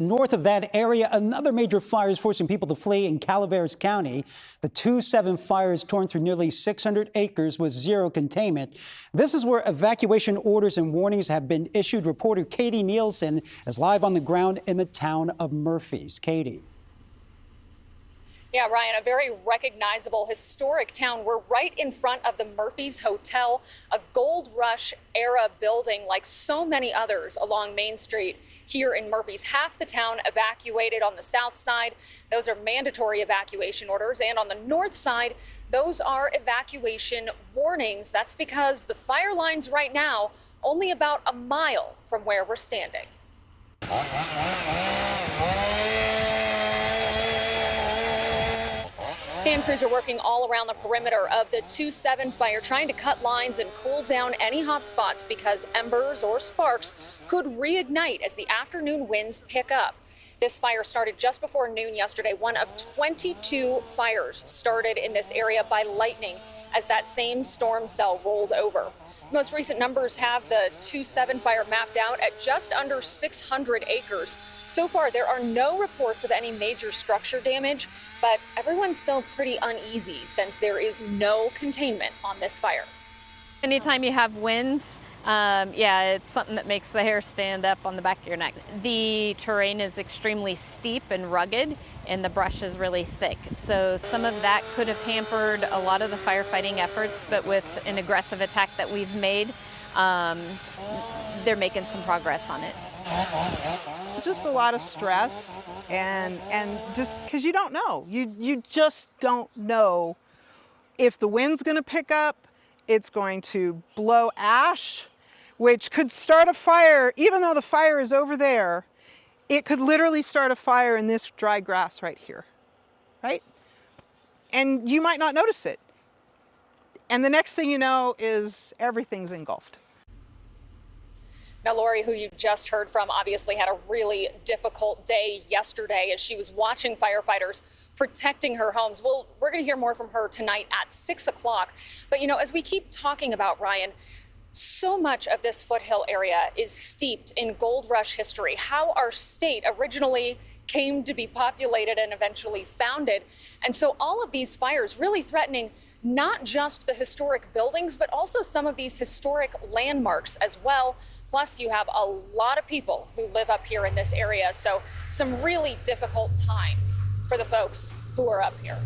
North of that area, another major fire is forcing people to flee in Calaveras County. The 2-7 fire has torn through nearly 600 acres with zero containment. This is where evacuation orders and warnings have been issued. Reporter Katie Nielsen is live on the ground in the town of Murphys. Katie. Yeah, Ryan, a very recognizable historic town. We're right in front of the Murphys Hotel, a Gold Rush era building like so many others along Main Street here in Murphys. Half the town evacuated on the south side. Those are mandatory evacuation orders. And on the north side, those are evacuation warnings. That's because the fire line's right now only about a mile from where we're standing. Hand crews are working all around the perimeter of the 2-7 fire, trying to cut lines and cool down any hot spots because embers or sparks could reignite as the afternoon winds pick up. This fire started just before noon yesterday. One of 22 fires started in this area by lightning as that same storm cell rolled over. Most recent numbers have the 2-7 fire mapped out at just under 600 acres. So far, there are no reports of any major structure damage, but everyone's still pretty uneasy since there is no containment on this fire. Anytime you have winds, yeah, it's something that makes the hair stand up on the back of your neck. The terrain is extremely steep and rugged, and the brush is really thick. So some of that could have hampered a lot of the firefighting efforts, but with an aggressive attack that we've made, they're making some progress on it. Just a lot of stress, and just because you don't know. You just don't know if the wind's going to pick up. It's going to blow ash, which could start a fire. Even though the fire is over there, it could literally start a fire in this dry grass right here, right? And you might not notice it. And the next thing you know is everything's engulfed. Now, Lori, who you just heard from, obviously had a really difficult day yesterday as she was watching firefighters protecting her homes. Well, we're going to hear more from her tonight at 6 o'clock. But, you know, as we keep talking about, Ryan, so much of this foothill area is steeped in gold rush history, how our state originally came to be populated and eventually founded. And so all of these fires really threatening not just the historic buildings, but also some of these historic landmarks as well. Plus, you have a lot of people who live up here in this area. So some really difficult times for the folks who are up here.